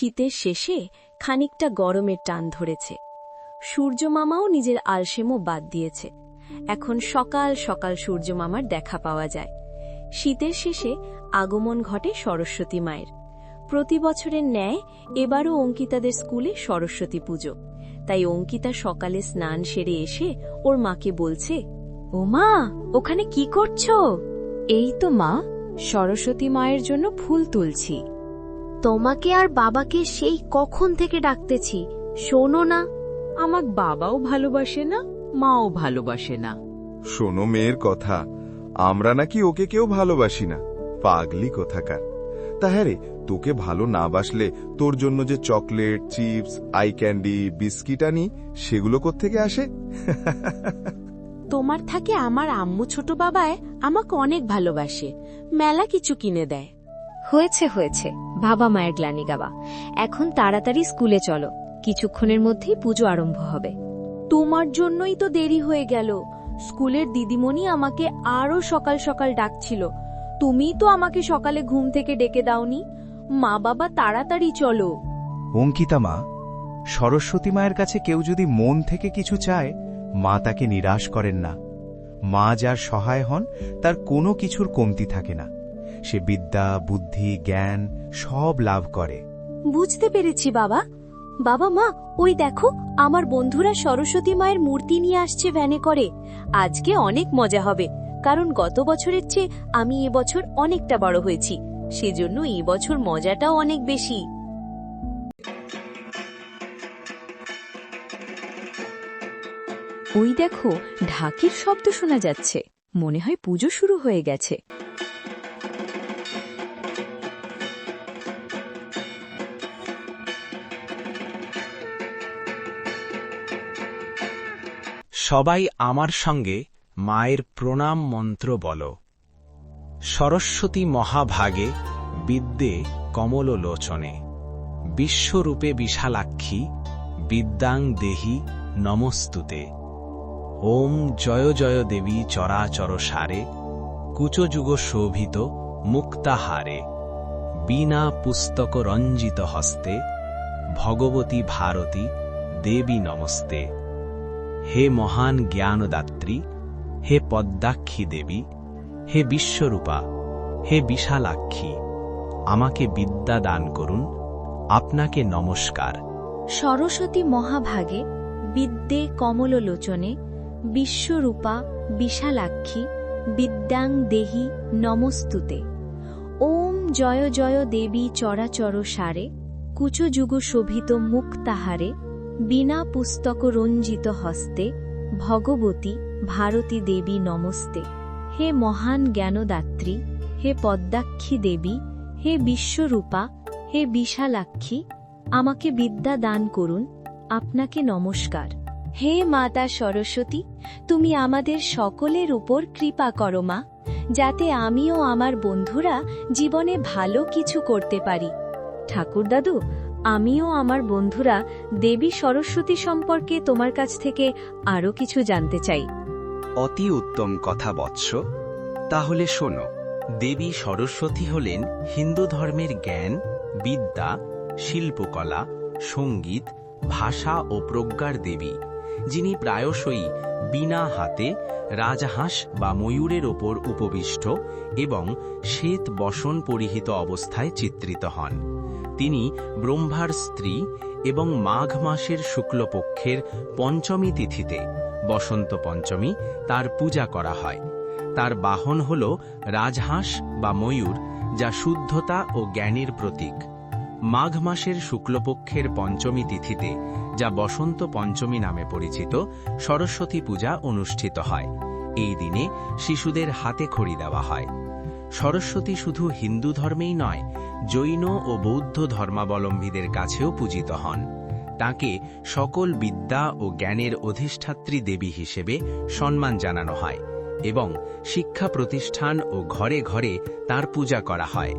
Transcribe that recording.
শীতের শেষে খানিকটা গরমের টান ধরেছে। সূর্যমামাও নিজের আলসেমও বাদ দিয়েছে। এখন সকাল সকাল সূর্যমামার দেখা পাওয়া যায়। শীতের শেষে আগমন ঘটে সরস্বতী মায়ের। প্রতি বছরের ন্যায় এবারও অঙ্কিতাদের স্কুলে সরস্বতী পুজো। তাই অঙ্কিতা সকালে স্নান সেরে এসে ওর মাকে বলছে, ও মা, ওখানে কি করছো? এই তো মা, সরস্বতী মায়ের জন্য ফুল তুলছি। তোমাকে আর বাবাকে সেই কখন থেকে ডাকতেছি, শোনো না। আমাক বাবাও ভালোবাসে না, মাও ভালোবাসে না। শোনো মেয়ের কথা, আমরা নাকি ওকে কেউ ভালোবাসি না, পাগলি কোথাকার। তা হ্যাঁ রে, তোকে ভালো না বাসলে তোর জন্য যে chocolate, chips, I candy, biscuit আনি, সেগুলো কোত্থেকে আসে? তোমার থাকে আমার আম্মু ছোট বাবায় আমাকে অনেক ভালোবাসে, মেলা কিছু কিনে দেয়। হয়েছে হয়েছে, বাবা মায়ের গ্লানি গাবা। এখন তাড়াতাড়ি স্কুলে চলো, কিছুক্ষণের মধ্যেই পুজো আরম্ভ হবে। তোমার জন্যই তো দেরি হয়ে গেল। স্কুলের দিদিমণি আমাকে আরো সকাল সকাল ডাকছিল। তুমিই তো আমাকে সকালে ঘুম থেকে ডেকে দাওনি। মা বাবা, তাড়াতাড়ি চলো। অঙ্কিতা মা, সরস্বতী মায়ের কাছে কেউ যদি মন থেকে কিছু চায়, মা তাকে নিরাশ করেন না। মা যার সহায় হন, তার কোনো কিছুর কমতি থাকে না। সে বিদ্যা, বুদ্ধি, জ্ঞান সব লাভ করে। বুঝতে পেরেছি বাবা। বাবা মা, ওই দেখো, আমার বন্ধুরা সরস্বতী মায়ের মূর্তি নিয়ে আসছে ভ্যানে করে। আজকে অনেক মজা হবে, কারণ গত বছরের চেয়ে আমি এবছর অনেকটা বড় হয়েছি, সেজন্য এবছর মজাটাও অনেক বেশি। ওই দেখো, ঢাকির শব্দ শোনা যাচ্ছে। মনে হয় পুজো শুরু হয়ে গেছে। সবাই আমার সঙ্গে মায়ের প্রণাম মন্ত্র বলো। সরস্বতী মহাভাগে বিদ্যে কমললোচনে, বিশ্বরূপে বিশালাক্ষী বিদ্যাং দেহি নমস্তুতে। ওম জয় জয় দেবী চরাচর সারে, কুচযুগ শোভিত মুক্তাহারে। বীণা পুস্তক রঞ্জিত হস্তে, ভগবতী ভারতী দেবী নমস্তে। হে মহান জ্ঞানদাত্রী, হে পদ্মাক্ষী দেবী, হে বিশ্বরূপা, হে বিশালাক্ষী, আমাকে বিদ্যা দান করুন, আপনাকে নমস্কার। সরস্বতী মহাভাগে বিদ্যে কমললোচনে, বিশ্বরূপা বিশালাক্ষী বিদ্যাং দেহি নমস্তুতে। ওম জয় জয় দেবী চরাচর সারে, কুচযুগ শোভিত মুক্তাহারে। বীণা পুস্তক রঞ্জিত হস্তে, ভগবতী ভারতী দেবী নমস্তে। হে মহান জ্ঞানদাত্রী, হে পদ্মাক্ষী দেবী, হে বিশ্বরূপা, হে বিশালাক্ষী, আমাকে বিদ্যা দান করুন, আপনাকে নমস্কার। হে মাতা সরস্বতী, তুমি আমাদের সকলের উপর কৃপা করো মা, যাতে আমিও আমার বন্ধুরা জীবনে ভালো কিছু করতে পারি। ঠাকুর দাদু, আমিও আমার বন্ধুরা দেবী সরস্বতী সম্পর্কে তোমার কাছ থেকে আরো কিছু জানতে চাই। অতি উত্তম কথা বৎস। তাহলে শোনো, দেবী সরস্বতী হলেন হিন্দু ধর্মের জ্ঞান, বিদ্যা, শিল্পকলা, সঙ্গীত, ভাষা ও প্রজ্ঞার দেবী, যিনি প্রায়শই বীণা হাতে রাজহাঁস বা ময়ূরের ওপর উপবিষ্ট এবং শ্বেত বসন পরিহিত অবস্থায় চিত্রিত হন। তিনি ব্রহ্মার স্ত্রী এবং মাঘ মাসের শুক্লপক্ষের পঞ্চমী তিথিতে, বসন্ত পঞ্চমী, তার পূজা করা হয়। তার বাহন হল রাজহাঁস বা ময়ূর, যা শুদ্ধতা ও জ্ঞানের প্রতীক। মাঘ মাসের শুক্লপক্ষের পঞ্চমী তিথিতে, যা বসন্ত পঞ্চমী নামে পরিচিত, সরস্বতী পূজা অনুষ্ঠিত হয়। এই দিনে শিশুদের হাতে খড়ি দেওয়া হয়। সরস্বতী শুধু হিন্দু ধর্মেই নয়, জৈন ও বৌদ্ধ ধর্মাবলম্বীদের কাছেও পূজিত হন। তাঁকে সকল বিদ্যা ও জ্ঞানের অধিষ্ঠাত্রী দেবী হিসেবে সম্মান জানানো হয় এবং শিক্ষা প্রতিষ্ঠান ও ঘরে ঘরে তাঁর পূজা করা হয়।